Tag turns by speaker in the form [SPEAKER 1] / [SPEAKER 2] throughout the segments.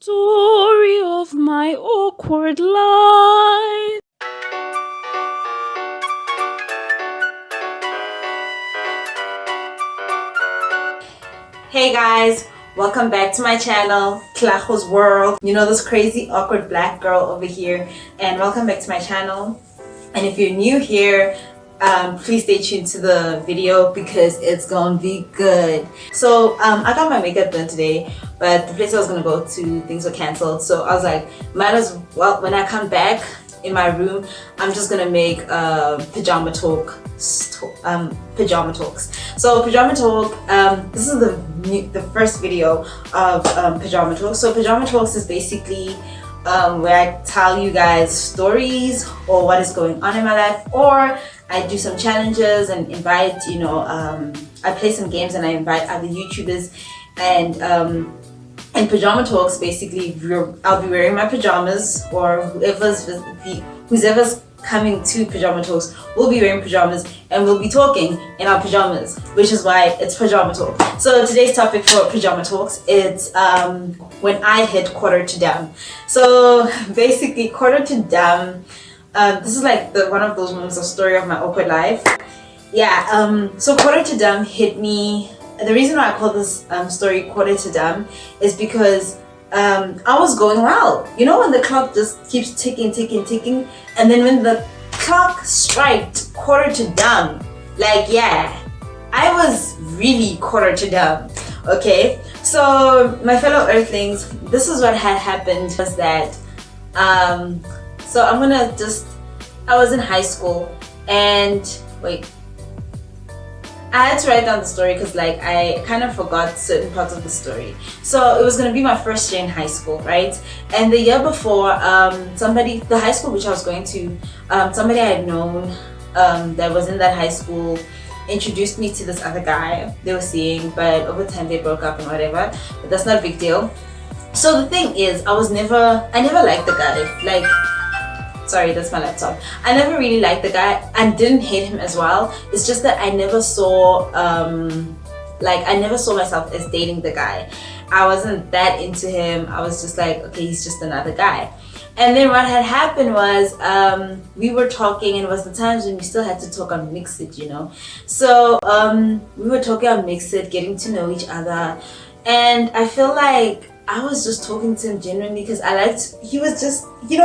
[SPEAKER 1] Story of my awkward life.
[SPEAKER 2] Hey guys, welcome back to my channel, Klacho's World. You know, this crazy awkward black girl over here, and welcome back to my channel. And if you're new here, please stay tuned to the video because it's gonna be good. So I got my makeup done today, but the place I was gonna go to, things were cancelled, so I was like, might as well, when I come back in my room, I'm just gonna make pajama talks. So pajama talk, this is the first video of pajama talks. So pajama talks is basically where I tell you guys stories or what is going on in my life, or I do some challenges and invite, I play some games and I invite other YouTubers. And in pajama talks, basically I'll be wearing my pajamas, or whoever's coming to pajama talks will be wearing pajamas, and we'll be talking in our pajamas, which is why it's pajama talk. So today's topic for pajama talks is when I hit quarter to dam. So basically quarter to dam, this is like one of those moments of story of my awkward life. So quarter to dam hit me. The reason why I call this story quarter to dam is because I was going well. You know when the clock just keeps ticking, and then when the clock striked quarter to dam, I was really quarter to dam. Okay, so my fellow Earthlings, this is what had happened was that so I was in high school, and I had to write down the story because I kind of forgot certain parts of the story. So it was going to be my first year in high school, right? And the year before, the high school which I was going to, somebody I had known that was in that high school introduced me to this other guy they were seeing, but over time they broke up and whatever, but that's not a big deal. So the thing is, I never liked the guy. Sorry, that's my laptop. I never really liked the guy and didn't hate him as well. It's just that I never saw myself as dating the guy. I wasn't that into him. I was just like, okay, he's just another guy. And then what had happened was we were talking, and it was the times when we still had to talk on Mixit, So we were talking on Mixit, getting to know each other, and I feel like I was just talking to him genuinely because he was just, he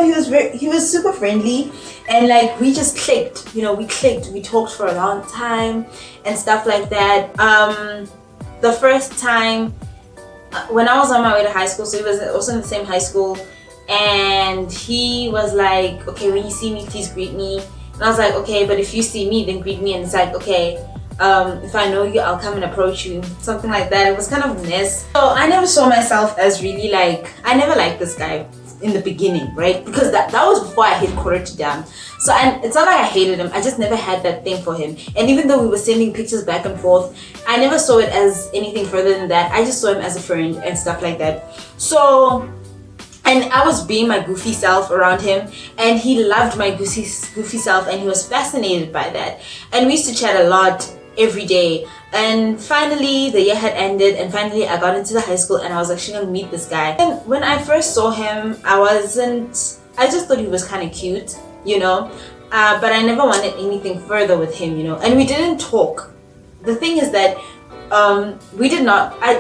[SPEAKER 2] was super friendly, and we just clicked, we talked for a long time and stuff like that. The first time when I was on my way to high school, so he was also in the same high school, and he was like, okay, when you see me, please greet me. And I was like, okay, but if you see me, then greet me. And it's like, okay, if I know you, I'll come and approach you, something like that. It was kind of a mess. So I never saw myself as really I never liked this guy in the beginning, right? Because that was before I hit quarter to dam. So it's not like I hated him, I just never had that thing for him. And even though we were sending pictures back and forth, I never saw it as anything further than that. I just saw him as a friend and stuff like that. So, and I was being my goofy self around him, and he loved my goofy self, and he was fascinated by that. And we used to chat a lot every day. And finally the year had ended, and finally I got into the high school, and I was actually gonna meet this guy. And when I first saw him, I just thought he was kind of cute, but I never wanted anything further with him, and we didn't talk. The thing is that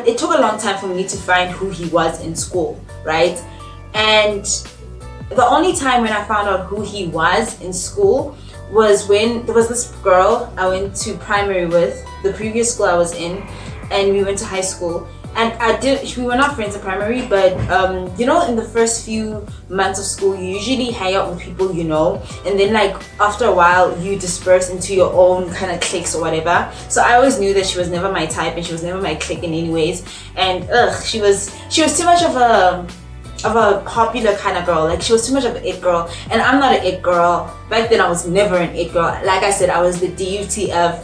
[SPEAKER 2] it took a long time for me to find who he was in school, right? And the only time when I found out who he was in school was when there was this girl I went to primary with, the previous school I was in, and we went to high school. And we were not friends in primary, but in the first few months of school, you usually hang out with people and then after a while you disperse into your own kind of cliques or whatever. So I always knew that she was never my type, and she was never my clique in any ways. And she was too much of a popular kind of girl. She was too much of an it girl, and I'm not an it girl. Back then I was never an it girl. Like I said, I was the DUTF.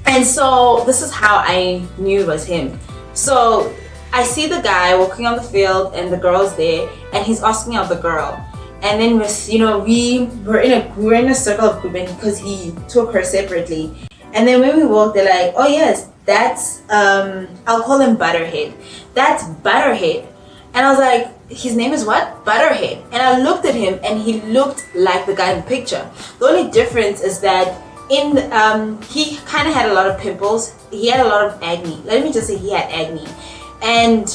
[SPEAKER 2] And so this is how I knew it was him. So I see the guy walking on the field, and the girl's there, and he's asking out the girl. And then we were in a circle of grouping because he took her separately. And then when we walked, they're like, oh yes, that's I'll call him Butterhead. That's Butterhead. And I was like, his name is what? Butterhead. And I looked at him and he looked like the guy in the picture. The only difference is that he kind of had a lot of pimples. He had a lot of acne. Let me just say he had acne. And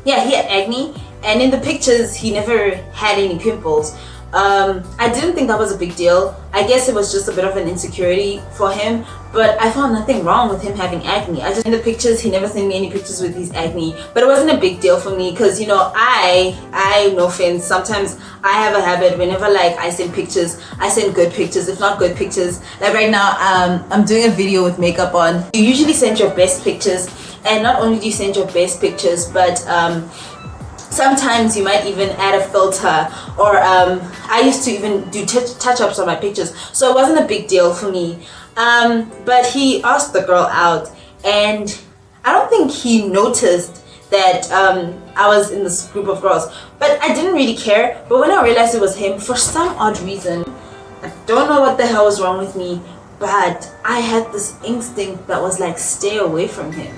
[SPEAKER 2] yeah, he had acne. And in the pictures, he never had any pimples. I didn't think that was a big deal. I guess it was just a bit of an insecurity for him, but I found nothing wrong with him having acne. I just, in the pictures, he never sent me any pictures with his acne, but it wasn't a big deal for me because, you know, I no offense, sometimes I have a habit whenever like I send pictures, I send good pictures, if not good pictures. Like right now, I'm doing a video with makeup on. You usually send your best pictures, and not only do you send your best pictures, but sometimes you might even add a filter, or I used to even do touch-ups on my pictures, so it wasn't a big deal for me. But he asked the girl out, and I don't think he noticed that I was in this group of girls, but I didn't really care. But when I realized it was him, for some odd reason, I don't know what the hell was wrong with me, but I had this instinct that was like, stay away from him.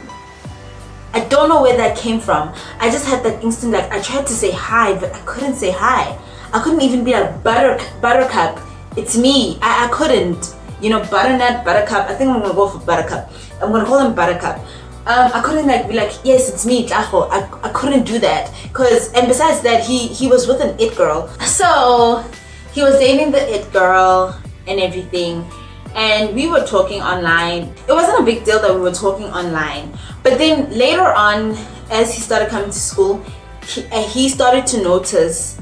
[SPEAKER 2] I don't know where that came from. I just had that instinct, like I tried to say hi, but I couldn't say hi. I couldn't even be like Buttercup. It's me. I couldn't. You know, Butternut, Buttercup. I think I'm gonna go for Buttercup. I'm gonna call him Buttercup. I couldn't like be like, yes, it's me, Tlaho. I couldn't do that. And besides that, he was with an it girl. So he was dating the it girl and everything. And we were talking online. It wasn't a big deal that we were talking online. But then later on, as he started coming to school, he started to notice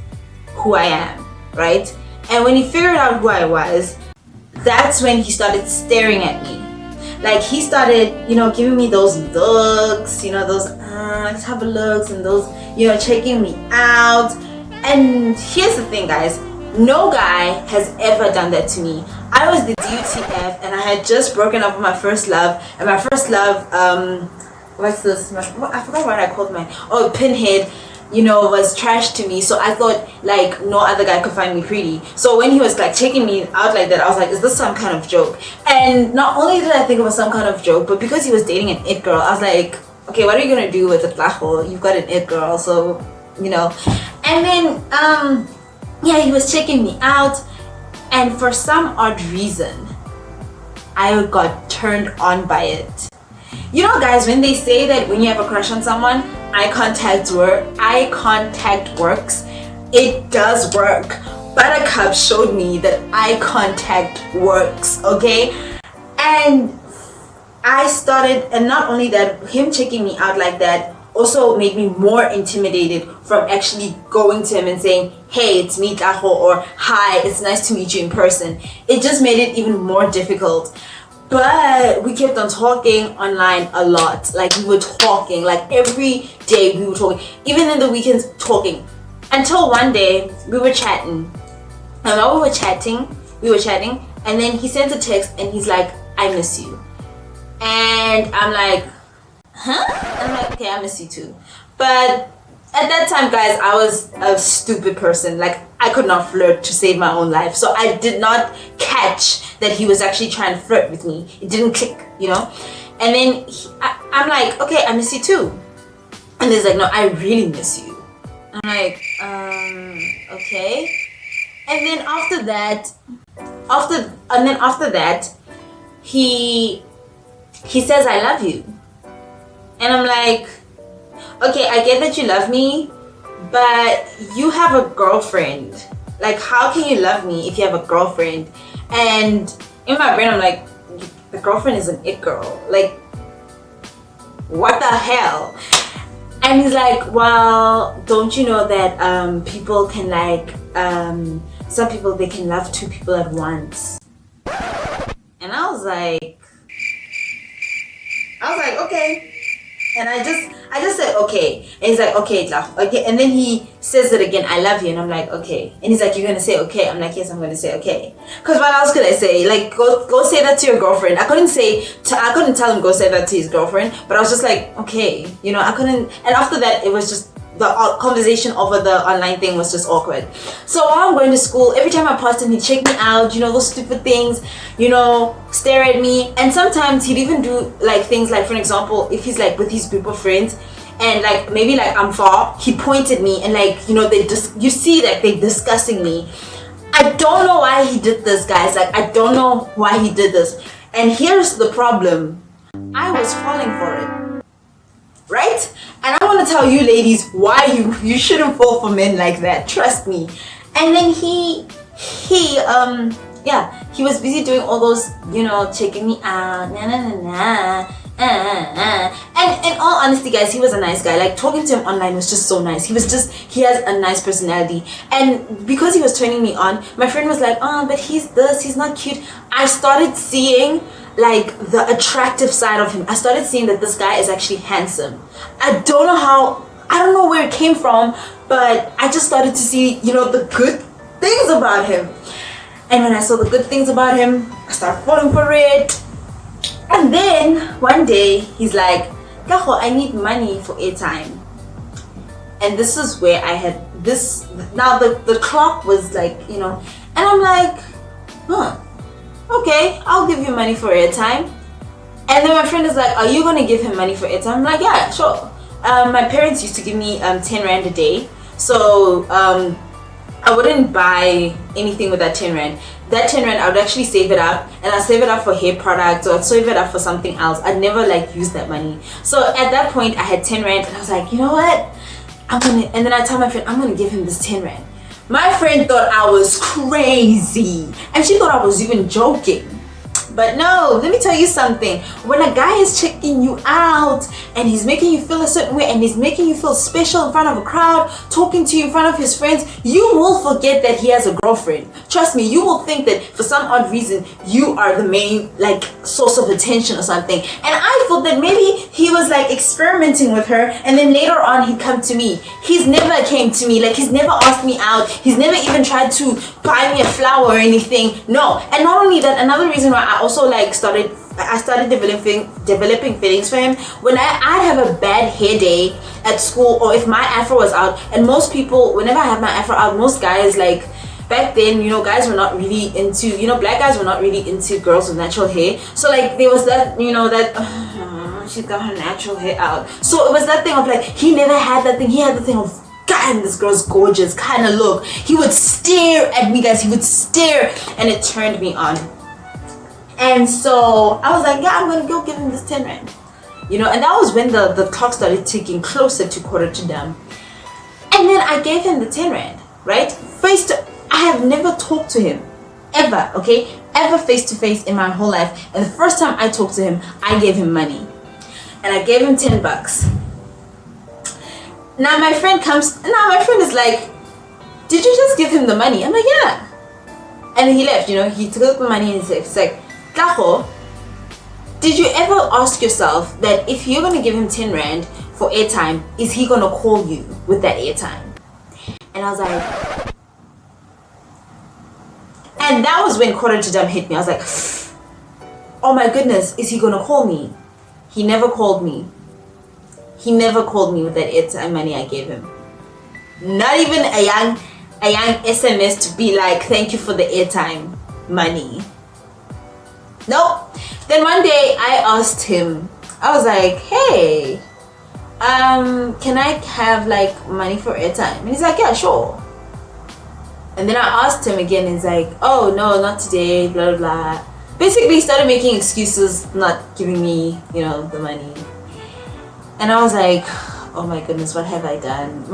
[SPEAKER 2] who I am, right? And when he figured out who I was, that's when he started staring at me. Like he started, you know, giving me those looks, you know, those type of looks, and those, you know, checking me out. And here's the thing, guys. No guy has ever done that to me. I was the DUTF, and I had just broken up with my first love. And my first love, what's this? I forgot what I called mine. Oh, Pinhead, you know, was trash to me. So I thought like no other guy could find me pretty. So when he was like checking me out like that, I was like, is this some kind of joke? And not only did I think it was some kind of joke, but because he was dating an it girl, I was like, okay, what are you gonna do with a tlaho? You've got an it girl, so you know. And then yeah, he was checking me out, and for some odd reason, I got turned on by it. You know, guys, when they say that when you have a crush on someone, eye contact works, it does work. Buttercup showed me that eye contact works, okay? And I started, and not only that, him checking me out like that also made me more intimidated from actually going to him and saying, hey, it's me, Taho, or hi, it's nice to meet you in person. It just made it even more difficult. But we kept on talking online a lot. Like we were talking, like every day we were talking, even in the weekends talking. Until one day we were chatting. And while we were chatting, and then he sent a text and he's like, I miss you. And I'm like, huh? And I'm like, okay, I miss you too. But at that time, guys, I was a stupid person. Like I could not flirt to save my own life. So I did not catch that he was actually trying to flirt with me. It didn't click, you know? And then I'm like, okay, I miss you too. And he's like, no, I really miss you. I'm like, okay. And then after that, he says, I love you. And I'm like, okay, I get that you love me, but you have a girlfriend. Like, how can you love me if you have a girlfriend? And in my brain, I'm like, the girlfriend is an it girl. Like, what the hell? And he's like, well, don't you know that people can like, some people, they can love two people at once. And I was like, okay. And I just said, okay. And he's like, okay. And then he says it again, I love you. And I'm like, okay. And he's like, you're going to say okay? I'm like, yes, I'm going to say okay. Because what else could I say? Like, go say that to your girlfriend. I couldn't tell him go say that to his girlfriend. But I was just like, okay. You know, I couldn't. And after that, it was just, the conversation over the online thing was just awkward. So while I'm going to school, every time I passed him, he'd check me out, you know, those stupid things, you know, stare at me. And sometimes he'd even do like things like, for example, if he's like with his group of friends and like maybe like I'm far, he pointed me and like, you know, you see that they're discussing me. I don't know why he did this, guys. Like, I don't know why he did this. And here's the problem. I was falling for it. Right? And I want to tell you ladies why you shouldn't fall for men like that. Trust me. And then he was busy doing all those, you know, checking me out, and in all honesty, guys, he was a nice guy. Like, talking to him online was just so nice. He has a nice personality. And because he was turning me on, my friend was like, oh, but he's not cute. I started seeing like the attractive side of him. I started seeing that this guy is actually handsome. I don't know where it came from, but I just started to see, you know, the good things about him. And when I saw the good things about him, I started falling for it. And then one day he's like, Kaho, I need money for airtime. And this is where I had this. Now the clock was like, you know, and I'm like, okay, I'll give you money for airtime. And then my friend is like, are you gonna give him money for airtime? I'm like, yeah, sure. My parents used to give me 10 rand a day, so I wouldn't buy anything with that 10 rand. That 10 rand, I would actually save it up, and I'd save it up for hair products, or I'd save it up for something else. I'd never like use that money. So at that point, I had 10 rand, and I was like, you know what? And then I tell my friend, I'm gonna give him this 10 rand. My friend thought I was crazy, and she thought I was even joking. But no, let me tell you something. When a guy is checking you out and he's making you feel a certain way and he's making you feel special in front of a crowd, talking to you in front of his friends, you will forget that he has a girlfriend. Trust me, you will think that for some odd reason you are the main like source of attention or something. And I thought that maybe he was like experimenting with her, and then later on he'd come to me. He's never came to me, like he's never asked me out. He's never even tried to buy me a flower or anything. No. And not only that, another reason why I also like started developing feelings for him, when I have a bad hair day at school, or if my afro was out, and most people, whenever I have my afro out, most guys, like back then, you know, guys were not really into, you know, black guys were not really into girls with natural hair. So like there was that, you know, that she's got her natural hair out. So it was that thing of like, he never had that thing. He had the thing of, God, this girl's gorgeous kind of look. He would stare at me, guys. He would stare, and it turned me on. And so I was like, yeah, I'm gonna go give him this 10 rand. You know, and that was when the clock started ticking closer to 11:45. And then I gave him the 10 rand, right? I have never talked to him, ever, okay? Ever face to face in my whole life. And the first time I talked to him, I gave him money. And I gave him 10 bucks. Now my friend is like, did you just give him the money? I'm like, yeah. And then he left, you know, he took the money and he's like, Kaho, did you ever ask yourself that if you're going to give him 10 rand for airtime, is he going to call you with that airtime? And I was like, and that was when 11:45 hit me. I was like, oh my goodness, is he going to call me? He never called me. He never called me with that airtime money I gave him. Not even a young SMS to be like, thank you for the airtime money. Nope. Then one day I asked him, I was like, hey, can I have like money for airtime? And he's like, yeah, sure. And then I asked him again, and he's like, oh no, not today, blah blah blah. Basically he started making excuses, not giving me, you know, the money. And I was like, oh my goodness, what have I done?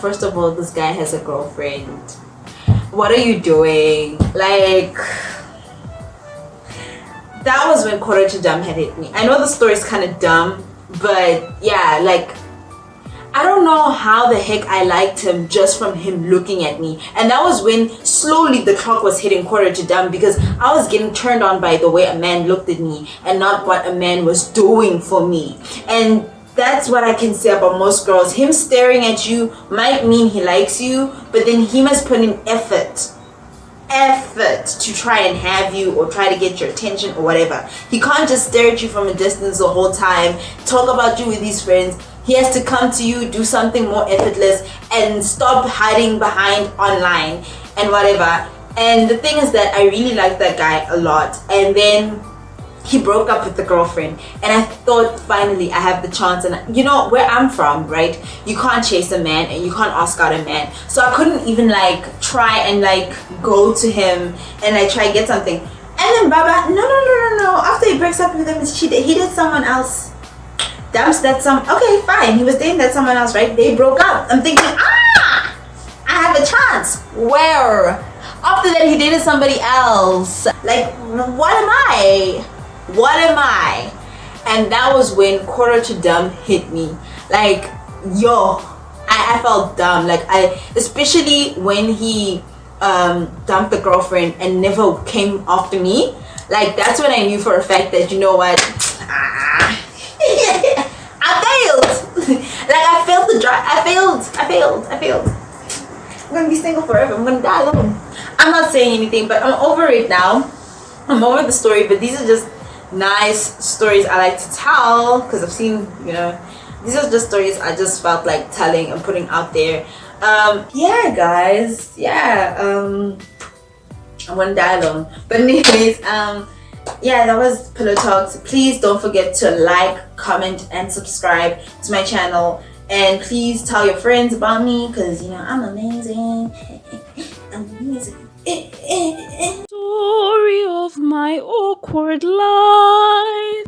[SPEAKER 2] First of all, this guy has a girlfriend. What are you doing? Like, that was when 11:45 had hit me. I know the story is kind of dumb, but yeah, like, I don't know how the heck I liked him just from him looking at me. And that was when slowly the clock was hitting 11:45, because I was getting turned on by the way a man looked at me and not what a man was doing for me. And that's what I can say about most girls. Him staring at you might mean he likes you, but then he must put in effort to try and have you or try to get your attention or whatever. He can't just stare at you from a distance the whole time, talk about you with his friends. He has to come to you, do something more effortless, and stop hiding behind online and whatever. And the thing is that I really like that guy a lot. And then he broke up with the girlfriend, and I thought finally I have the chance. And you know where I'm from, right? You can't chase a man and you can't ask out a man, so I couldn't even like try and like go to him and like try get something. And then Baba, no. After he breaks up with him, he did someone else. Dumps that okay, fine. He was dating that someone else, right? They broke up. I'm thinking, I have a chance. Where? After that, he dated somebody else. Like, what am I? What am I? And that was when quarter to dumb hit me. Like, yo, I felt dumb. Like, especially when he dumped the girlfriend and never came after me. Like, that's when I knew for a fact that, you know what? I failed. Like, I failed the drive. I failed. I'm gonna be single forever. I'm gonna die alone. I'm not saying anything, but I'm over it now. I'm over the story, but these are just nice stories I like to tell because I've seen, you know, these are just stories I just felt like telling and putting out there. Yeah, guys. Yeah. I want to die alone. But anyways, yeah, that was Pillow Talks. Please don't forget to like, comment, and subscribe to my channel. And please tell your friends about me because, you know, I'm amazing. I'm amazing.
[SPEAKER 1] Story of my awkward life.